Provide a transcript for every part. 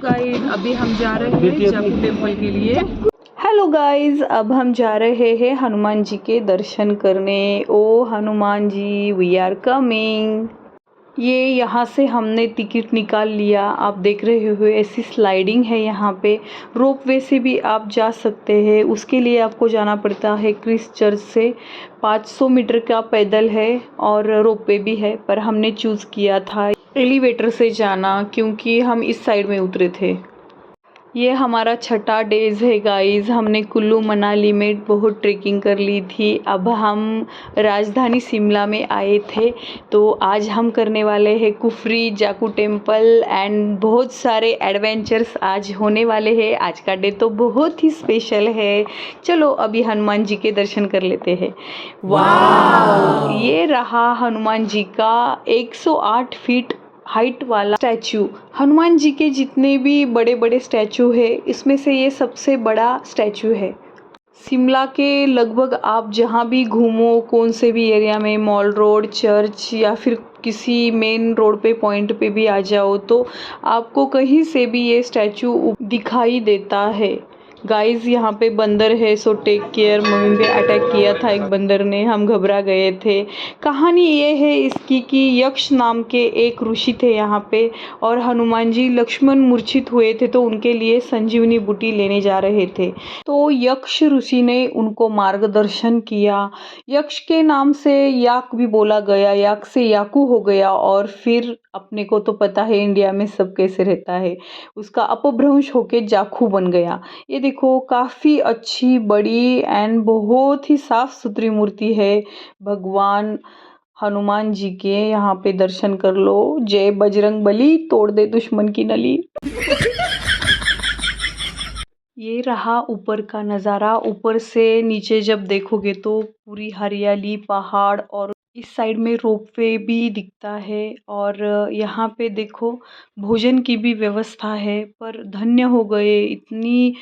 Guys, अभी हम जा रहे हैं जाकू टेम्पल के लिए। हेलो गाइस, अब हम जा रहे हैं हनुमान जी के दर्शन करने। ओ Hanuman ji, we are coming. ये यहाँ से हमने टिकट निकाल लिया। आप देख रहे हो ऐसी स्लाइडिंग है यहाँ पे। रोप वे से भी आप जा सकते हैं। उसके लिए आपको जाना पड़ता है क्रिस चर्च से। 500 मीटर का पैदल है और रोप वे भी है, पर हमने चूज़ किया था एलिवेटर से जाना क्योंकि हम इस साइड में उतरे थे। ये हमारा छठा डेज है गाइस। हमने कुल्लू मनाली में बहुत ट्रेकिंग कर ली थी। अब हम राजधानी शिमला में आए थे, तो आज हम करने वाले हैं कुफरी, जाकू टेम्पल एंड बहुत सारे एडवेंचर्स आज होने वाले हैं। आज का डे तो बहुत ही स्पेशल है। चलो अभी हनुमान जी के दर्शन कर लेते हैं। वाह, ये रहा हनुमान जी का 108 फीट हाइट वाला स्टैचू। हनुमान जी के जितने भी बड़े बड़े स्टैचू है, इसमें से ये सबसे बड़ा स्टैचू है। शिमला के लगभग आप जहाँ भी घूमो, कौन से भी एरिया में, मॉल रोड, चर्च या फिर किसी मेन रोड पे पॉइंट पे भी आ जाओ, तो आपको कहीं से भी ये स्टैचू दिखाई देता है। गाइस, यहाँ पे बंदर है, सो टेक केयर। मम्मी पे अटैक किया था एक बंदर ने, हम घबरा गए थे। कहानी ये है इसकी कि यक्ष नाम के एक ऋषि थे यहाँ पे, और हनुमान जी लक्ष्मण मूर्छित हुए थे, तो उनके लिए संजीवनी बूटी लेने जा रहे थे। तो यक्ष ऋषि ने उनको मार्गदर्शन किया। यक्ष के नाम से याक भी बोला गया, याक से याकू हो गया, और फिर अपने को तो पता है इंडिया में सब कैसे रहता है, उसका अपभ्रंश होके जाखू बन गया। ये देखो, काफ़ी अच्छी बड़ी एंड बहुत ही साफ सुथरी मूर्ति है भगवान हनुमान जी के। यहाँ पे दर्शन कर लो। जय बजरंग बली, तोड़ दे दुश्मन की नली। ये रहा ऊपर का नज़ारा। ऊपर से नीचे जब देखोगे तो पूरी हरियाली, पहाड़, और इस साइड में रोपवे भी दिखता है। और यहाँ पे देखो भोजन की भी व्यवस्था है। पर धन्य हो गए, इतनी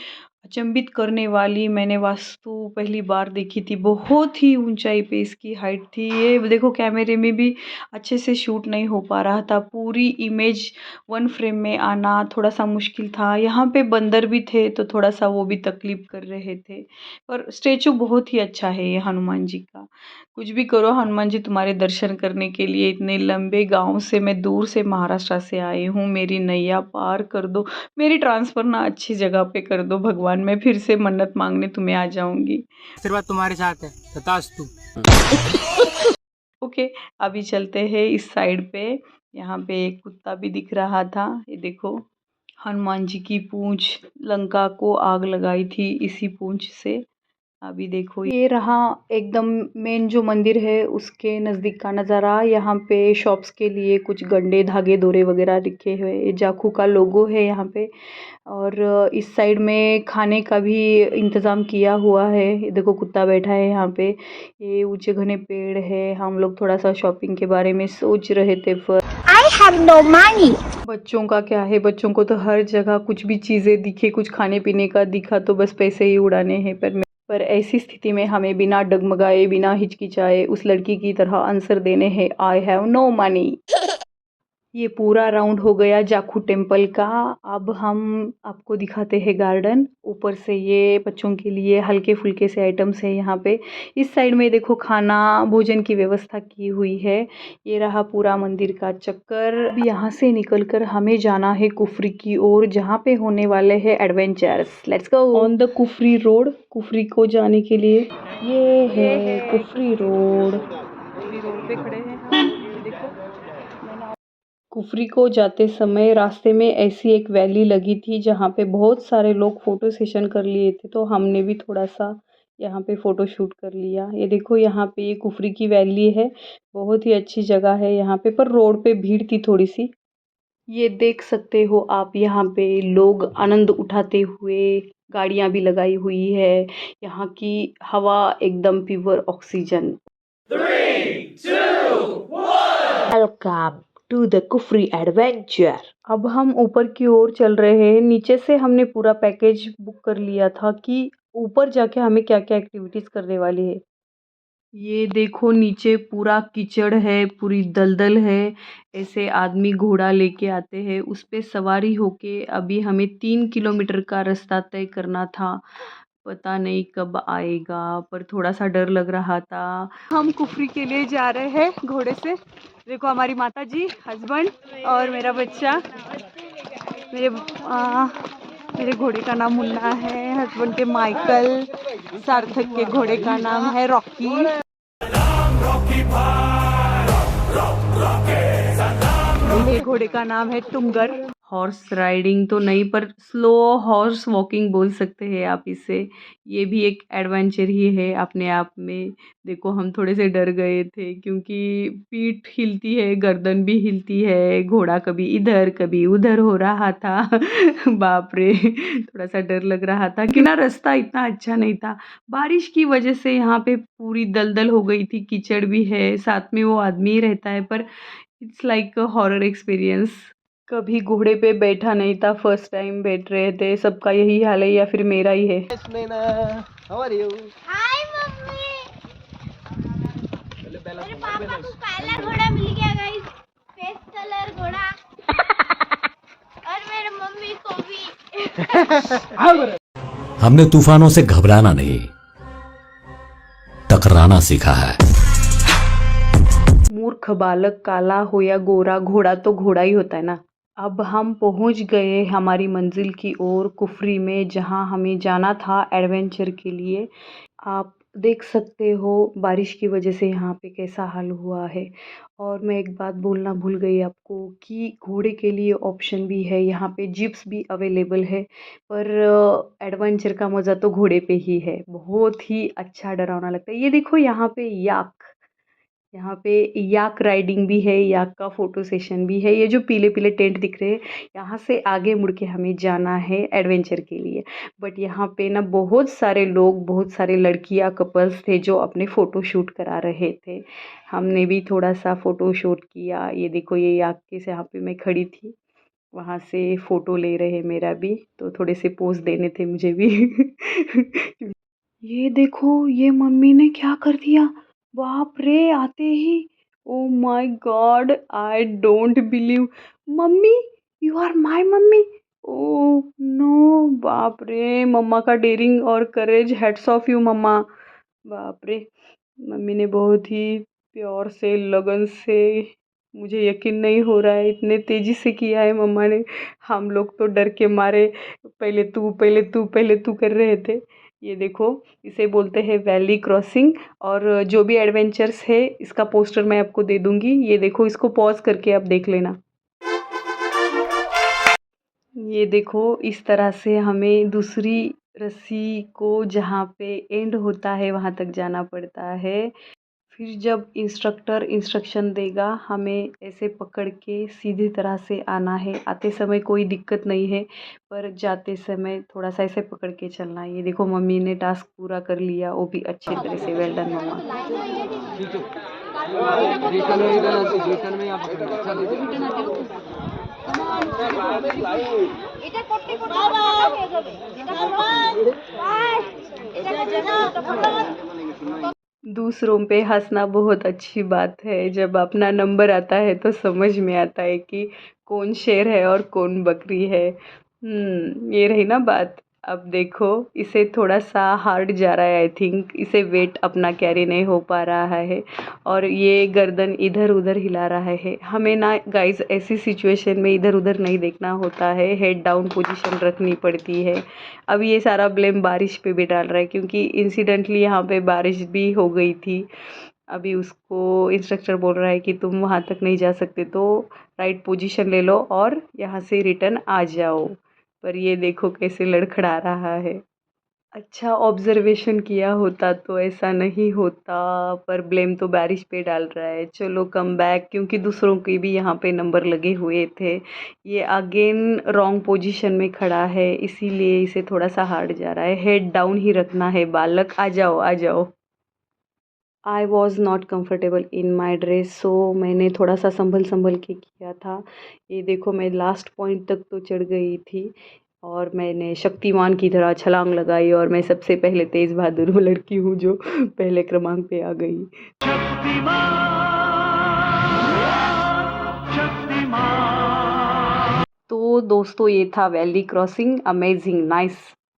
अचंभित करने वाली मैंने वास्तु पहली बार देखी थी। बहुत ही ऊंचाई पे इसकी हाइट थी। ये देखो, कैमरे में भी अच्छे से शूट नहीं हो पा रहा था। पूरी इमेज वन फ्रेम में आना थोड़ा सा मुश्किल था। यहाँ पे बंदर भी थे, तो थोड़ा सा वो भी तकलीफ कर रहे थे। पर स्टेचू बहुत ही अच्छा है ये हनुमान जी का। कुछ भी करो, हनुमान जी तुम्हारे दर्शन करने के लिए इतने लंबे गांव से, मैं दूर से महाराष्ट्र से आई हूँ। मेरी नैया पार कर दो, मेरी ट्रांसफ़र ना अच्छी जगह पे कर दो भगवान। मैं फिर से मन्नत मांगने तुम्हें आ जाऊंगी। आशीर्वाद तुम्हारे साथ है, तथास्तु। ओके, अभी चलते हैं इस साइड पे। यहाँ पे एक कुत्ता भी दिख रहा था। ये देखो, हनुमान जी की पूंछ, लंका को आग लगाई थी इसी पूंछ से। अभी देखो, ये रहा एकदम मेन जो मंदिर है उसके नज़दीक का नज़ारा। यहाँ पे शॉप्स के लिए कुछ गंडे, धागे, दोरे वगैरह रखे हुए। ये जाखू का लोगो है यहाँ पे। और इस साइड में खाने का भी इंतज़ाम किया हुआ है। ये देखो, कुत्ता बैठा है यहाँ पे। ये ऊंचे घने पेड़ है। हम लोग थोड़ा सा शॉपिंग के बारे में सोच रहे थे, पर I have no money. बच्चों का क्या है, बच्चों को तो हर जगह कुछ भी चीज़ें दिखे, कुछ खाने पीने का दिखा तो बस पैसे ही उड़ाने हैं। पर ऐसी स्थिति में हमें बिना डगमगाए, बिना हिचकिचाए उस लड़की की तरह आंसर देने हैं, आई हैव नो मनी। ये पूरा राउंड हो गया जाखू टेम्पल का। अब हम आपको दिखाते हैं गार्डन। ऊपर से ये बच्चों के लिए हल्के फुल्के से आइटम्स है यहाँ पे। इस साइड में देखो, खाना भोजन की व्यवस्था की हुई है। ये रहा पूरा मंदिर का चक्कर। अब यहाँ से निकलकर हमें जाना है कुफरी की ओर, जहाँ पे होने वाले हैं adventures. Let's go on the Kufri road. Kufri को जाने के लिए ये है कुफरी रोड। कुफरी रोड पे खड़े हैं हम। ये देखो, कुफरी को जाते समय रास्ते में ऐसी एक वैली लगी थी जहाँ पे बहुत सारे लोग फ़ोटो सेशन कर लिए थे, तो हमने भी थोड़ा सा यहाँ पे फ़ोटो शूट कर लिया। ये देखो, यहाँ पे ये कुफरी की वैली है। बहुत ही अच्छी जगह है यहाँ पे, पर रोड पे भीड़ थी थोड़ी सी। ये देख सकते हो आप, यहाँ पे लोग आनंद उठाते हुए, गाड़ियाँ भी लगाई हुई है। यहाँ की हवा एकदम pure oxygen. Welcome to the Kufri adventure. अब हम ऊपर की ओर चल रहे हैं। नीचे से हमने पूरा पैकेज बुक कर लिया था कि ऊपर जाके हमें क्या क्या एक्टिविटीज़ करने वाली है। ये देखो नीचे पूरा कीचड़ है, पूरी दलदल है। ऐसे आदमी घोड़ा लेके आते हैं, उस पे सवारी होके अभी हमें 3 किलोमीटर का रास्ता तय करना था। पता नहीं कब आएगा, पर थोड़ा सा डर लग रहा था। हम कुफरी के लिए जा रहे हैं घोड़े से। देखो हमारी माता जी, हस्बैंड और मेरा बच्चा। मेरे मेरे घोड़े का नाम मुन्ना है, हस्बैंड के माइकल, सार्थक के घोड़े का नाम है रॉकी। मेरे घोड़े का नाम है टुंगर। हॉर्स राइडिंग तो नहीं, पर स्लो हॉर्स वॉकिंग बोल सकते हैं आप इसे। ये भी एक एडवेंचर ही है अपने आप में। देखो हम थोड़े से डर गए थे क्योंकि पीठ हिलती है, गर्दन भी हिलती है, घोड़ा कभी इधर कभी उधर हो रहा था। बाप रे, थोड़ा सा डर लग रहा था कि ना रास्ता इतना अच्छा नहीं था। बारिश की वजह से यहाँ पे पूरी दलदल हो गई थी, कीचड़ भी है, साथ में वो आदमी ही रहता है, पर it's like a horror experience. कभी घोड़े पे बैठा नहीं था, फर्स्ट टाइम बैठ रहे थे। सबका यही हाल है या फिर मेरा ही है? हाय मम्मी। मेरे पापा को काला घोड़ा मिल गया गाइस, फेस कलर घोड़ा। और मेरे मम्मी को भी। हमने तूफानों से घबराना नहीं, टकराना सीखा है। मूर्ख बालक, काला हो या गोरा, घोड़ा तो घोड़ा ही होता है ना। अब हम पहुंच गए हमारी मंजिल की ओर, कुफरी में, जहां हमें जाना था एडवेंचर के लिए। आप देख सकते हो बारिश की वजह से यहाँ पे कैसा हाल हुआ है। और मैं एक बात बोलना भूल गई आपको कि घोड़े के लिए ऑप्शन भी है, यहाँ पे जिप्स भी अवेलेबल है। पर एडवेंचर का मज़ा तो घोड़े पे ही है, बहुत ही अच्छा डरावना लगता है। ये देखो यहाँ पे याक, यहाँ पे याक राइडिंग भी है, याक का फोटो सेशन भी है। ये जो पीले पीले टेंट दिख रहे हैं, यहाँ से आगे मुड़ के हमें जाना है एडवेंचर के लिए। बट यहाँ पे ना बहुत सारे लोग, बहुत सारे लड़कियाँ, कपल्स थे जो अपने फ़ोटो शूट करा रहे थे। हमने भी थोड़ा सा फ़ोटो शूट किया। ये देखो ये याक के से यहाँ पे मैं खड़ी थी, वहाँ से फ़ोटो ले रहे मेरा भी, तो थोड़े से पोज देने थे मुझे भी। ये देखो ये मम्मी ने क्या कर दिया, बाप रे, आते ही। Oh my god, I don't believe. Mummy, you are my mummy. Oh no, बाप रे, मम्मा का डेयरिंग और courage, heads off you mamma. बाप रे, मम्मी ने बहुत ही प्यार से, लगन से, मुझे यकीन नहीं हो रहा है इतने तेजी से किया है मम्मा ने। हम लोग तो डर के मारे पहले तू पहले तू पहले तू कर रहे थे। ये देखो इसे बोलते हैं वैली क्रॉसिंग। और जो भी एडवेंचर्स है इसका पोस्टर मैं आपको दे दूंगी। ये देखो, इसको पॉज करके आप देख लेना। ये देखो इस तरह से हमें दूसरी रस्सी को, जहाँ पे एंड होता है, वहाँ तक जाना पड़ता है। फिर जब इंस्ट्रक्टर इंस्ट्रक्शन देगा, हमें ऐसे पकड़ के सीधी तरह से आना है। आते समय कोई दिक्कत नहीं है, पर जाते समय थोड़ा सा ऐसे पकड़ के चलना है। ये देखो मम्मी ने टास्क पूरा कर लिया, वो भी अच्छे तरह से। वेल डन मम्मा। এটা করতে করতে ফাটা হয়ে যাবে। এটা করতে दूसरों पे हंसना बहुत अच्छी बात है। जब अपना नंबर आता है तो समझ में आता है कि कौन शेर है और कौन बकरी है। ये रही ना बात। अब देखो इसे थोड़ा सा हार्ड जा रहा है, आई थिंक इसे वेट अपना कैरी नहीं हो पा रहा है, और ये गर्दन इधर उधर हिला रहा है। हमें ना गाइस ऐसी सिचुएशन में इधर उधर नहीं देखना होता है, हेड डाउन पोजीशन रखनी पड़ती है। अब ये सारा ब्लेम बारिश पे भी डाल रहा है, क्योंकि इंसिडेंटली यहाँ पे बारिश भी हो गई थी। अभी उसको इंस्ट्रक्टर बोल रहा है कि तुम वहाँ तक नहीं जा सकते, तो राइट पोजीशन ले लो और यहाँ से रिटर्न आ जाओ। पर ये देखो कैसे लड़खड़ा रहा है। अच्छा ऑब्जर्वेशन किया होता तो ऐसा नहीं होता, पर ब्लेम तो बारिश पे डाल रहा है। चलो कम बैक, क्योंकि दूसरों के भी यहाँ पे नंबर लगे हुए थे। ये अगेन रॉन्ग पोजीशन में खड़ा है, इसीलिए इसे थोड़ा सा हार्ड जा रहा है। हेड डाउन ही रखना है बालक, आ जाओ आ जाओ। I was not comfortable in my dress, so मैंने थोड़ा सा संभल संभल के किया था। ये देखो मैं लास्ट पॉइंट तक तो चढ़ गई थी। और मैंने शक्तिमान की तरह छलांग लगाई और मैं सबसे पहले तेज बहादुर लड़की हूँ जो पहले क्रमांक पे आ गई। तो दोस्तों ये था valley crossing, amazing nice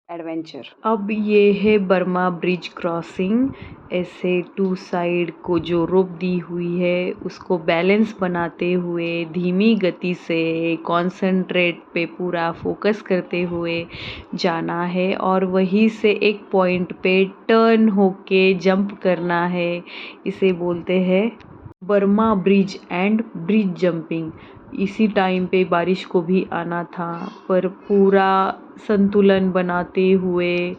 adventure. अब ये है बर्मा ब्रिज क्रॉसिंग। ऐसे टू साइड को जो रोप दी हुई है उसको बैलेंस बनाते हुए धीमी गति से कॉन्सेंट्रेट पे पूरा फोकस करते हुए जाना है और वहीं से एक पॉइंट पे टर्न होके जंप करना है। इसे बोलते हैं Burma bridge and bridge jumping. इसी टाइम पे बारिश को भी आना था पर पूरा संतुलन बनाते हुए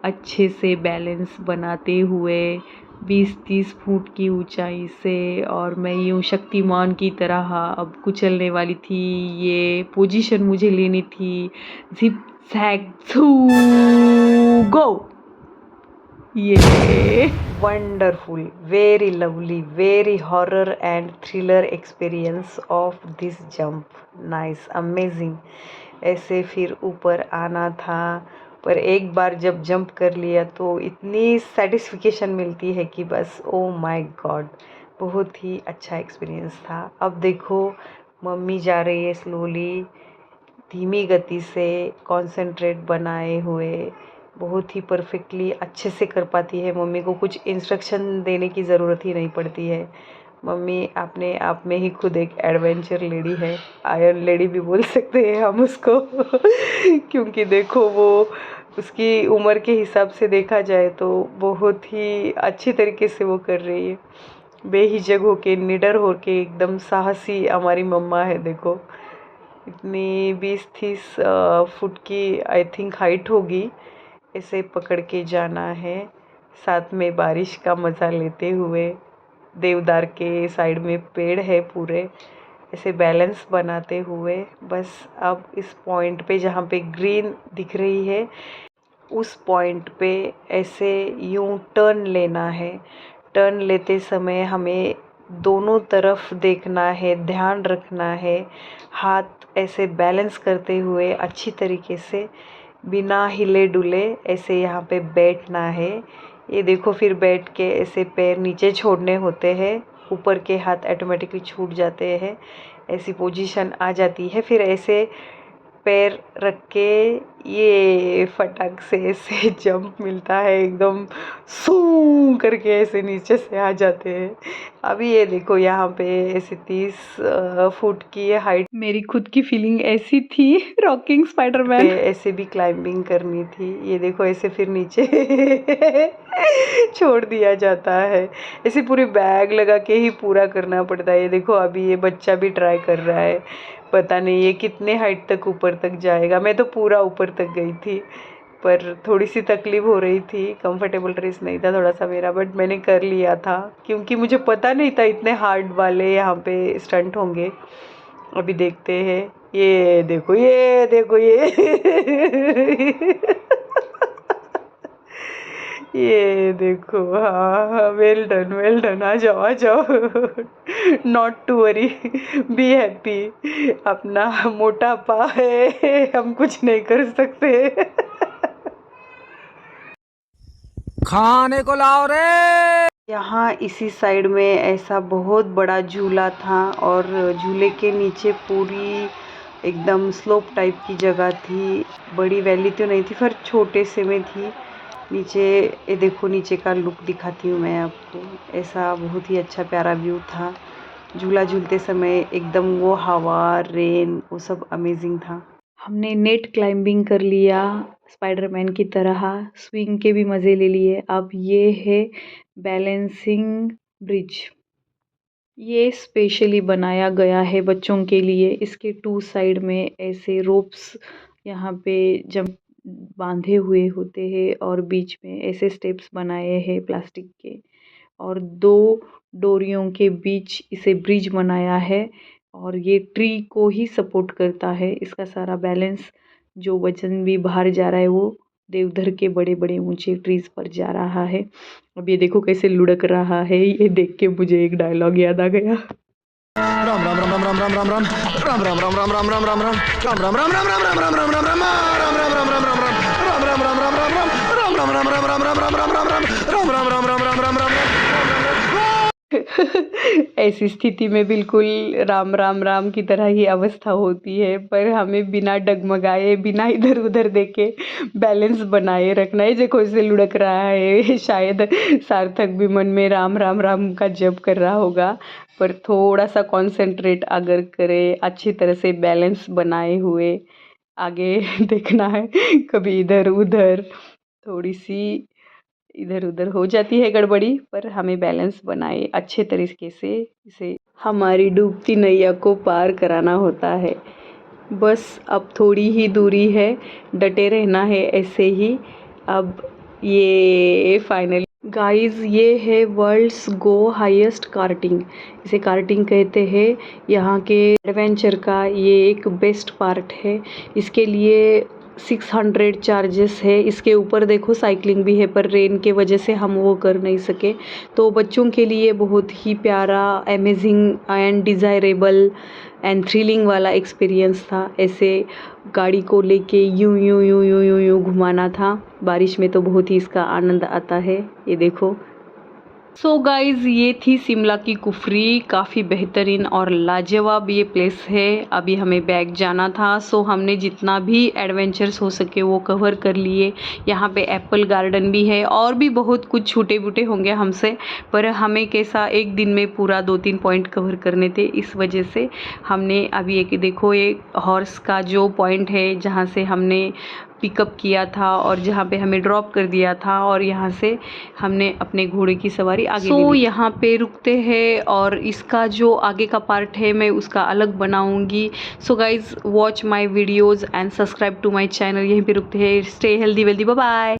अच्छे से बैलेंस बनाते हुए 20-30 फुट की ऊंचाई से और मैं यूं शक्तिमान की तरह अब कुचलने वाली थी। ये पोजीशन मुझे लेनी थी। जिप जैग गो। ये wonderful, very lovely, very horror and thriller experience of this jump. Nice, amazing. ऐसे फिर ऊपर आना था पर एक बार जब जंप कर लिया तो इतनी सेटिस्फिकेशन मिलती है कि बस ओ माय गॉड, बहुत ही अच्छा एक्सपीरियंस था। अब देखो मम्मी जा रही है स्लोली, धीमी गति से कॉन्सेंट्रेट बनाए हुए, बहुत ही परफेक्टली अच्छे से कर पाती है। मम्मी को कुछ इंस्ट्रक्शन देने की ज़रूरत ही नहीं पड़ती है। मम्मी अपने आप में ही खुद एक एडवेंचर लेडी है, आयरन लेडी भी बोल सकते हैं हम उसको क्योंकि देखो वो उसकी उम्र के हिसाब से देखा जाए तो बहुत ही अच्छी तरीके से वो कर रही है। बेहिचक होके, निडर होके, एकदम साहसी हमारी मम्मा है। देखो इतनी 20-30 फुट की आई थिंक हाइट होगी। ऐसे पकड़ के जाना है, साथ में बारिश का मज़ा लेते हुए। देवदार के साइड में पेड़ है पूरे, ऐसे बैलेंस बनाते हुए बस अब इस पॉइंट पे जहाँ पे ग्रीन दिख रही है उस पॉइंट पे ऐसे यूं टर्न लेना है। टर्न लेते समय हमें दोनों तरफ देखना है, ध्यान रखना है, हाथ ऐसे बैलेंस करते हुए अच्छी तरीके से बिना हिले डुले ऐसे यहाँ पे बैठना है। ये देखो फिर बैठ के ऐसे पैर नीचे छोड़ने होते हैं, ऊपर के हाथ ऑटोमेटिकली छूट जाते हैं, ऐसी पोजीशन आ जाती है। फिर ऐसे पैर रख के ये फटाक से ऐसे जंप मिलता है, एकदम सू करके ऐसे नीचे से आ जाते हैं। अभी ये देखो यहाँ पे ऐसे 30 फुट की हाइट। मेरी खुद की फीलिंग ऐसी थी रॉकिंग स्पाइडरमैन पे ऐसे भी क्लाइंबिंग करनी थी। ये देखो ऐसे फिर नीचे छोड़ दिया जाता है, ऐसे पूरी बैग लगा के ही पूरा करना पड़ता है। ये देखो अभी ये बच्चा भी ट्राई कर रहा है, पता नहीं ये कितने हाइट तक ऊपर तक जाएगा। मैं तो पूरा ऊपर तक गई थी पर थोड़ी सी तकलीफ हो रही थी, कंफर्टेबल ड्रेस नहीं था थोड़ा सा मेरा, बट मैंने कर लिया था क्योंकि मुझे पता नहीं था इतने हार्ड वाले यहाँ पे स्टंट होंगे। अभी देखते हैं। ये देखो ये देखो ये देखो। हाँ, वेल डन, आ जाओ not to worry, be happy. अपना मोटापा है, हम कुछ नहीं कर सकते। खाने को लाओ रे। यहाँ इसी साइड में ऐसा बहुत बड़ा झूला था और झूले के नीचे पूरी एकदम स्लोप टाइप की जगह थी। बड़ी वैली तो नहीं थी पर छोटे से में थी। नीचे ये देखो, नीचे का लुक दिखाती हूँ मैं आपको। ऐसा बहुत ही अच्छा प्यारा व्यू था। झूला झूलते समय एकदम वो हवा, रेन, वो सब अमेजिंग था। हमने नेट क्लाइंबिंग कर लिया स्पाइडरमैन की तरह, स्विंग के भी मज़े ले लिए। अब ये है बैलेंसिंग ब्रिज। ये स्पेशली बनाया गया है बच्चों के लिए। इसके 2 साइड में ऐसे रोप्स यहाँ पे जब बांधे हुए होते हैं और बीच में ऐसे स्टेप्स बनाए हैं प्लास्टिक के और 2 डोरियों के बीच इसे ब्रिज बनाया है और ये ट्री को ही सपोर्ट करता है। इसका सारा बैलेंस, जो वजन भी बाहर जा रहा है वो देवदार के बड़े बड़े ऊंचे ट्रीज पर जा रहा है। अब ये देखो कैसे लुढ़क रहा है। ये देख के मुझे एक डायलॉग याद आ गया। ऐसी स्थिति में बिल्कुल राम राम राम की तरह ही अवस्था होती है, पर हमें बिना डगमगाए, बिना इधर उधर देखे बैलेंस बनाए रखना है। देखो इसे लुढ़क रहा है, शायद सार्थक भी मन में राम राम राम का जप कर रहा होगा, पर थोड़ा सा कंसंट्रेट अगर करे, अच्छी तरह से बैलेंस बनाए हुए आगे देखना है। कभी इधर उधर थोड़ी सी इधर उधर हो जाती है गड़बड़ी, पर हमें बैलेंस बनाए अच्छे तरीके से इसे हमारी डूबती नैया को पार कराना होता है। बस अब थोड़ी ही दूरी है, डटे रहना है ऐसे ही। अब ये फाइनली गाइस, ये है वर्ल्ड्स गो हाईएस्ट कार्टिंग, इसे कार्टिंग कहते हैं। यहाँ के एडवेंचर का ये एक बेस्ट पार्ट है। इसके लिए 600 चार्जेस है। इसके ऊपर देखो साइकिलिंग भी है, पर रेन के वजह से हम वो कर नहीं सके। तो बच्चों के लिए बहुत ही प्यारा, amazing and desirable and thrilling वाला एक्सपीरियंस था। ऐसे गाड़ी को लेके यूं यूं यूं यूं यूं यूं घुमाना था। बारिश में तो बहुत ही इसका आनंद आता है, ये देखो। सो गाइज़, ये थी शिमला की कुफरी। काफ़ी बेहतरीन और लाजवाब ये प्लेस है। अभी हमें बैक जाना था, सो हमने जितना भी एडवेंचर्स हो सके वो कवर कर लिए। यहाँ पे एप्पल गार्डन भी है और भी बहुत कुछ छोटे बूटे होंगे हमसे, पर हमें कैसा एक दिन में पूरा 2-3 पॉइंट कवर करने थे, इस वजह से हमने अभी एक देखो, एक हॉर्स का जो पॉइंट है जहाँ से हमने पिकअप किया था और जहाँ पे हमें ड्रॉप कर दिया था, और यहाँ से हमने अपने घोड़े की सवारी आगे सो यहाँ पे रुकते हैं, और इसका जो आगे का पार्ट है मैं उसका अलग बनाऊंगी। So guys, watch my videos and subscribe to my channel. यहीं पे रुकते हैं। Stay healthy wealthy, bye bye.